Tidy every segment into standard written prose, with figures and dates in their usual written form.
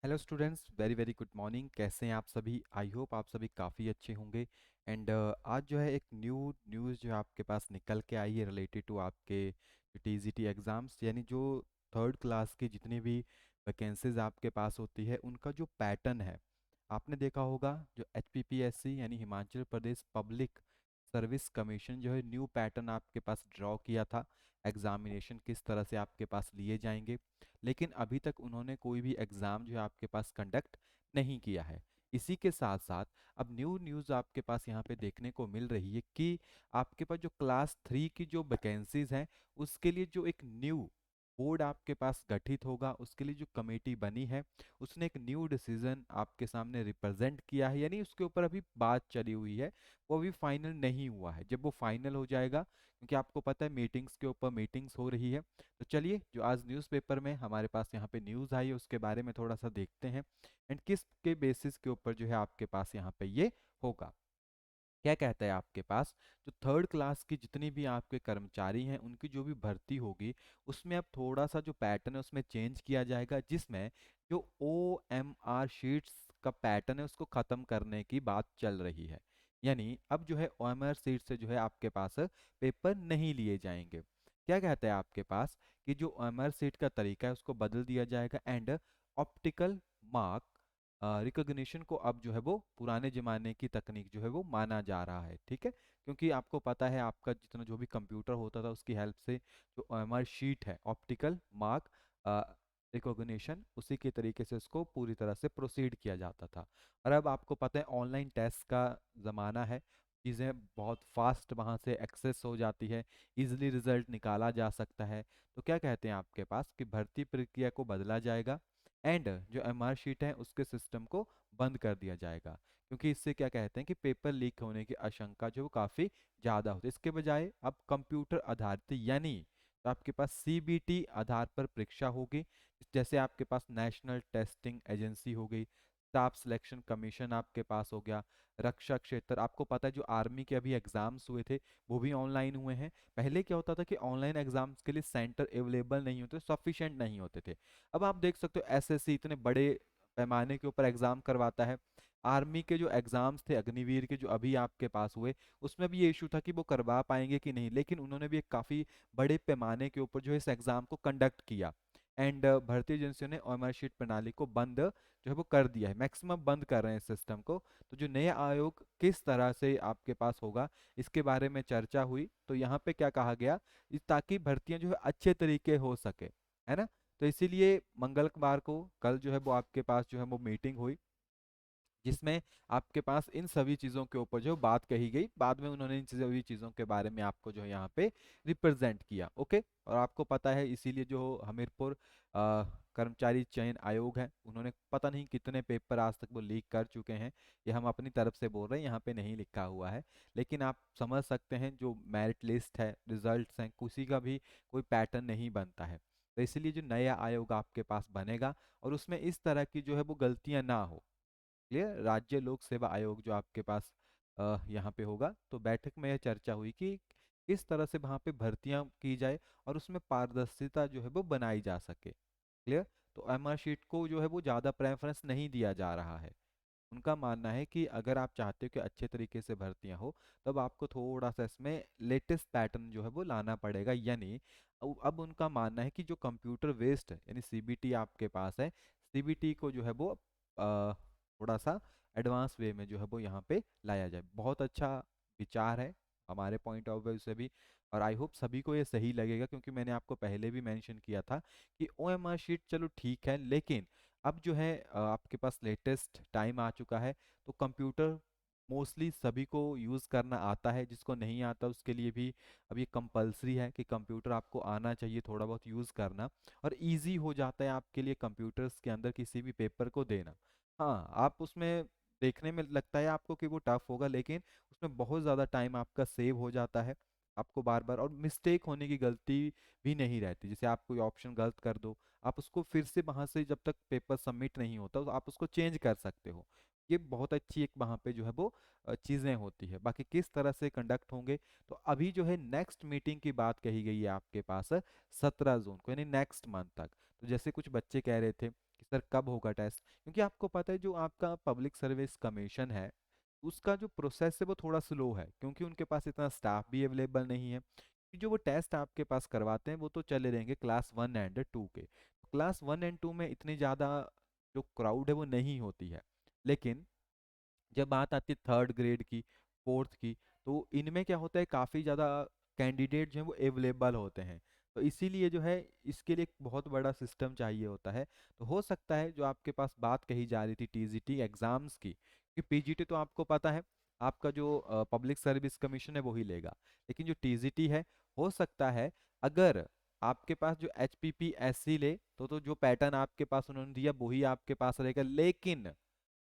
Hello students, very very good morning. कैसे हैं आप सभी? आई होप आप सभी काफ़ी अच्छे होंगे। एंड आज जो है एक न्यूज़ जो है आपके पास निकल के आई है रिलेटेड टू आपके जो टीजीटी एग्ज़ाम्स, यानी जो थर्ड क्लास की जितनी भी वैकेंसीज आपके पास होती है उनका जो पैटर्न है। आपने देखा होगा जो एचपीपीएससी यानी Himachal Pradesh public service commission जो है न्यू पैटर्न आपके पास ड्रॉ किया था। एग्जामिनेशन किस तरह से आपके पास लिए जाएंगे, लेकिन अभी तक उन्होंने कोई भी एग्ज़ाम जो है आपके पास कंडक्ट नहीं किया है। इसी के साथ साथ अब न्यू न्यूज़ आपके पास यहाँ पे देखने को मिल रही है कि आपके पास जो क्लास 3 की जो वैकेंसीज हैं उसके लिए जो एक न्यू बोर्ड आपके पास गठित होगा, उसके लिए जो कमेटी बनी है उसने एक न्यू डिसीजन आपके सामने रिप्रेजेंट किया है। यानी उसके ऊपर अभी बात चली हुई है, वो अभी फाइनल नहीं हुआ है। जब वो फाइनल हो जाएगा, क्योंकि आपको पता है मीटिंग्स के ऊपर मीटिंग्स हो रही है, तो चलिए जो आज न्यूज़पेपर में हमारे पास यहाँ पे न्यूज़ आई है उसके बारे में थोड़ा सा देखते हैं एंड किस के बेसिस के ऊपर जो है आपके पास यहाँ पे ये होगा। क्या कहता है आपके पास जो थर्ड क्लास की जितनी भी आपके कर्मचारी हैं उनकी जो भी भर्ती होगी उसमें अब थोड़ा सा जो पैटर्न है उसमें चेंज किया जाएगा, जिसमें जो ओ एम आर शीट्स का पैटर्न है उसको ख़त्म करने की बात चल रही है। यानी अब जो है ओ एम आर शीट से जो है आपके पास पेपर नहीं लिए जाएंगे। क्या कहता है आपके पास कि जो ओ एम आर शीट का तरीका है उसको बदल दिया जाएगा एंड ऑप्टिकल मार्क रिकॉग्निशन को अब जो है वो पुराने ज़माने की तकनीक जो है वो माना जा रहा है। ठीक है, क्योंकि आपको पता है आपका जितना जो भी कंप्यूटर होता था उसकी हेल्प से जो ओएमआर शीट है ऑप्टिकल मार्क रिकॉग्निशन उसी के तरीके से उसको पूरी तरह से प्रोसीड किया जाता था। और अब आपको पता है ऑनलाइन टेस्ट का ज़माना है, चीज़ें बहुत फास्ट वहाँ से एक्सेस हो जाती है, इजीली रिजल्ट निकाला जा सकता है। तो क्या कहते हैं आपके पास कि भर्ती प्रक्रिया को बदला जाएगा एंड जो एमआर शीट है उसके सिस्टम को बंद कर दिया जाएगा, क्योंकि इससे क्या कहते हैं कि पेपर लीक होने की आशंका जो वो काफ़ी ज़्यादा होती है। इसके बजाय अब कंप्यूटर आधारित यानी तो आपके पास सीबीटी आधार पर परीक्षा होगी, जैसे आपके पास नेशनल टेस्टिंग एजेंसी हो गई, स्टाफ सिलेक्शन कमीशन आपके पास हो गया, रक्षा क्षेत्र। आपको पता है जो आर्मी के अभी एग्जाम्स हुए थे वो भी ऑनलाइन हुए हैं। पहले क्या होता था कि ऑनलाइन एग्जाम्स के लिए सेंटर अवेलेबल नहीं होते, सफिशिएंट नहीं होते थे। अब आप देख सकते हो एसएससी इतने बड़े पैमाने के ऊपर एग्जाम करवाता है। आर्मी के जो एग्जाम्स थे अग्निवीर के जो अभी आपके पास हुए उसमें भी ये इशू था कि वो करवा पाएंगे कि नहीं, लेकिन उन्होंने भी एक काफ़ी बड़े पैमाने के ऊपर जो है इस एग्जाम को कंडक्ट किया एंड भारतीय एजेंसियों ने ओएमआर शीट प्रणाली को बंद जो है वो कर दिया है, मैक्सिमम बंद कर रहे हैं सिस्टम को। तो जो नया आयोग किस तरह से आपके पास होगा इसके बारे में चर्चा हुई, तो यहाँ पे क्या कहा गया ताकि भर्तियां जो है अच्छे तरीके हो सके, है ना। तो इसीलिए मंगलवार को कल जो है वो आपके पास जो है वो मीटिंग हुई, जिसमें आपके पास इन सभी चीज़ों के ऊपर जो बात कही गई। बाद में उन्होंने इन सभी चीज़ों के बारे में आपको जो है यहाँ पे रिप्रेजेंट किया। ओके, और आपको पता है इसीलिए जो हमीरपुर कर्मचारी चयन आयोग है उन्होंने पता नहीं कितने पेपर आज तक वो लीक कर चुके हैं। ये हम अपनी तरफ से बोल रहे हैं, यहाँ पे नहीं लिखा हुआ है, लेकिन आप समझ सकते हैं जो मेरिट लिस्ट है, रिजल्ट्स हैं, किसी का भी कोई पैटर्न नहीं बनता है। तो इसलिए जो नया आयोग आपके पास बनेगा और उसमें इस तरह की जो है वो गलतियां ना हो। क्लियर, राज्य लोक सेवा आयोग जो आपके पास यहाँ पे होगा, तो बैठक में यह चर्चा हुई कि किस तरह से वहाँ पे भर्तियां की जाए और उसमें पारदर्शिता जो है वो बनाई जा सके। क्लियर, तो एमआर शीट को जो है वो ज़्यादा प्रेफरेंस नहीं दिया जा रहा है। उनका मानना है कि अगर आप चाहते हो कि अच्छे तरीके से भर्तियां हो तब आपको थोड़ा सा इसमें लेटेस्ट पैटर्न जो है वो लाना पड़ेगा। यानी अब उनका मानना है कि जो कंप्यूटर वेस्ड यानी सीबीटी आपके पास है, सीबीटी को जो है वो थोड़ा सा एडवांस वे में जो है वो यहाँ पे लाया जाए। बहुत अच्छा विचार है हमारे पॉइंट ऑफ व्यू से भी, और आई होप सभी को ये सही लगेगा, क्योंकि मैंने आपको पहले भी मेंशन किया था कि ओएमआर शीट चलो ठीक है, लेकिन अब जो है आपके पास लेटेस्ट टाइम आ चुका है, तो कंप्यूटर मोस्टली सभी को यूज़ करना आता है, जिसको नहीं आता उसके लिए भी अब ये कंपलसरी है कि कंप्यूटर आपको आना चाहिए थोड़ा बहुत यूज़ करना, और इजी हो जाता है आपके लिए कंप्यूटर्स के अंदर किसी भी पेपर को देना। हाँ, आप उसमें देखने में लगता है आपको कि वो टफ होगा, लेकिन उसमें बहुत ज़्यादा टाइम आपका सेव हो जाता है। आपको बार बार और मिस्टेक होने की गलती भी नहीं रहती, जैसे आप कोई ऑप्शन गलत कर दो, आप उसको फिर से वहां से जब तक पेपर सबमिट नहीं होता तो आप उसको चेंज कर सकते हो। ये बहुत अच्छी एक वहां पे जो है वो चीज़ें होती है। बाकी किस तरह से कंडक्ट होंगे, तो अभी जो है नेक्स्ट मीटिंग की बात कही गई है आपके पास 17 जून को, यानी नेक्स्ट मंथ तक। तो जैसे कुछ बच्चे कह रहे थे कि सर कब होगा टेस्ट, क्योंकि आपको पता है जो आपका पब्लिक सर्विस कमीशन है उसका जो प्रोसेस है वो थोड़ा स्लो है, क्योंकि उनके पास इतना स्टाफ भी अवेलेबल नहीं है। कि जो वो टेस्ट आपके पास करवाते हैं वो तो चले रहेंगे क्लास 1 एंड 2 के, क्लास 1 एंड 2 में इतनी ज़्यादा जो क्राउड है वो नहीं होती है। लेकिन जब बात आती है थर्ड ग्रेड की, फोर्थ की, तो इनमें क्या होता है काफ़ी ज़्यादा कैंडिडेट जो हैं वो अवेलेबल होते हैं। तो इसीलिए जो है इसके लिए एक बहुत बड़ा सिस्टम चाहिए होता है। तो हो सकता है जो आपके पास बात कही जा रही थी टीजीटी एग्ज़ाम्स की, कि पीजीटी तो आपको पता है आपका जो पब्लिक सर्विस कमीशन है वो ही लेगा, लेकिन जो टीजीटी है, हो सकता है अगर आपके पास जो एचपीपीएससी ले तो जो पैटर्न आपके पास उन्होंने दिया वही आपके पास रहेगा। लेकिन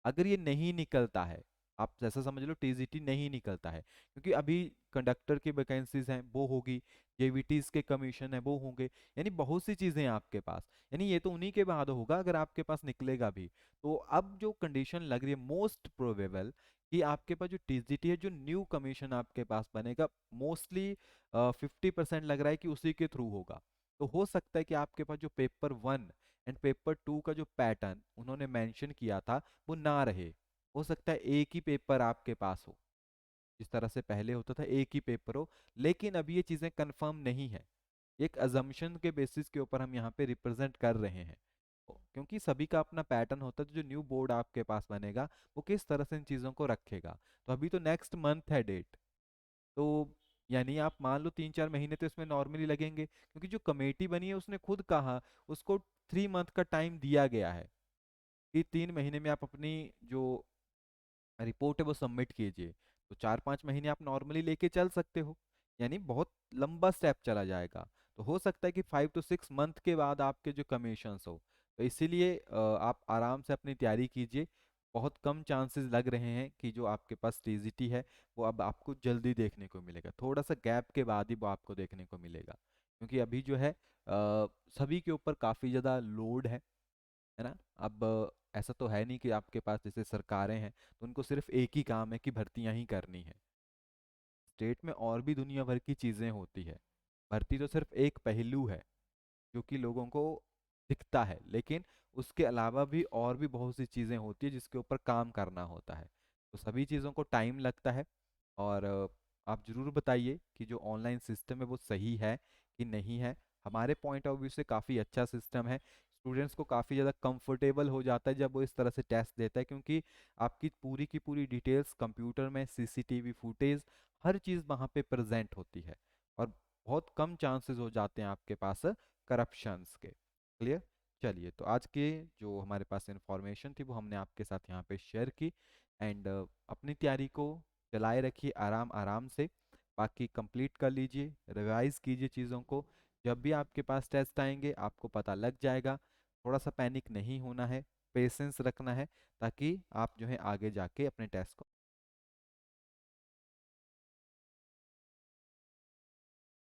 अगर ये नहीं निकलता है, आप जैसा समझ लो टीजीटी नहीं निकलता है, क्योंकि अभी कंडक्टर की वैकेंसीज हैं वो होगी, जेवीटीज के कमीशन है वो होंगे, यानी बहुत सी चीजें हैं आपके पास, यानी ये तो उन्हीं के बाद होगा अगर आपके पास निकलेगा भी। तो अब जो कंडीशन लग रही है मोस्ट प्रोबेबल कि आपके पास जो टीजीटी है, जो न्यू कमीशन आपके पास बनेगा, मोस्टली 50% लग रहा है कि उसी के थ्रू होगा। तो हो सकता है कि आपके पास जो पेपर 1 एंड पेपर 2 का जो पैटर्न उन्होंने मेंशन किया था वो ना रहे। हो सकता है एक ही पेपर आपके पास हो, जिस तरह से पहले होता था एक ही पेपर हो, लेकिन अभी ये चीज़ें कंफर्म नहीं है। एक अजम्पशन के बेसिस के ऊपर हम यहाँ पे रिप्रेजेंट कर रहे हैं, क्योंकि सभी का अपना पैटर्न होता है। तो जो न्यू बोर्ड आपके पास बनेगा वो किस तरह से इन चीज़ों को रखेगा। तो अभी तो नेक्स्ट मंथ है डेट, तो यानी आप मान लो 3-4 महीने तो इसमें नॉर्मली लगेंगे, क्योंकि जो कमेटी बनी है उसने खुद कहा उसको 3 मंथ का टाइम दिया गया है कि 3 महीने में आप अपनी जो रिपोर्ट है वो सबमिट कीजिए। तो 4-5 महीने आप नॉर्मली लेके चल सकते हो, यानी बहुत लंबा स्टेप चला जाएगा। तो हो सकता है कि 5 to 6 मंथ के बाद आपके जो कमीशंस हो, तो इसीलिए आप आराम से अपनी तैयारी कीजिए। बहुत कम चांसेस लग रहे हैं कि जो आपके पास टीजीटी है वो अब आपको जल्दी देखने को मिलेगा, थोड़ा सा गैप के बाद ही वो आपको देखने को मिलेगा, क्योंकि अभी जो है सभी के ऊपर काफ़ी ज़्यादा लोड है ना। अब ऐसा तो है नहीं कि आपके पास जैसे सरकारें हैं तो उनको सिर्फ एक ही काम है कि भर्तियां ही करनी है। स्टेट में और भी दुनिया भर की चीज़ें होती है, भर्ती तो सिर्फ एक पहलू है जो कि लोगों को दिखता है, लेकिन उसके अलावा भी और भी बहुत सी चीज़ें होती है जिसके ऊपर काम करना होता है। तो सभी चीज़ों को टाइम लगता है। और आप ज़रूर बताइए कि जो ऑनलाइन सिस्टम है वो सही है कि नहीं है। हमारे पॉइंट ऑफ व्यू से काफ़ी अच्छा सिस्टम है, स्टूडेंट्स को काफ़ी ज़्यादा कंफर्टेबल हो जाता है जब वो इस तरह से टेस्ट देता है, क्योंकि आपकी पूरी की पूरी डिटेल्स कंप्यूटर में, सीसीटीवी फुटेज, हर चीज़ वहाँ पे प्रेजेंट होती है, और बहुत कम चांसेस हो जाते हैं आपके पास करप्शंस के। क्लियर। चलिए, तो आज के जो हमारे पास इंफॉर्मेशन थी वो हमने आपके साथ यहाँ पे शेयर की। एंड अपनी तैयारी को चलाए रखिए आराम आराम से, बाकी कंप्लीट कर लीजिए, रिवाइज कीजिए चीज़ों को। जब भी आपके पास टेस्ट आएंगे आपको पता लग जाएगा। थोड़ा सा पैनिक नहीं होना है, पेशेंस रखना है, ताकि आप जो है आगे जाके अपने टेस्ट को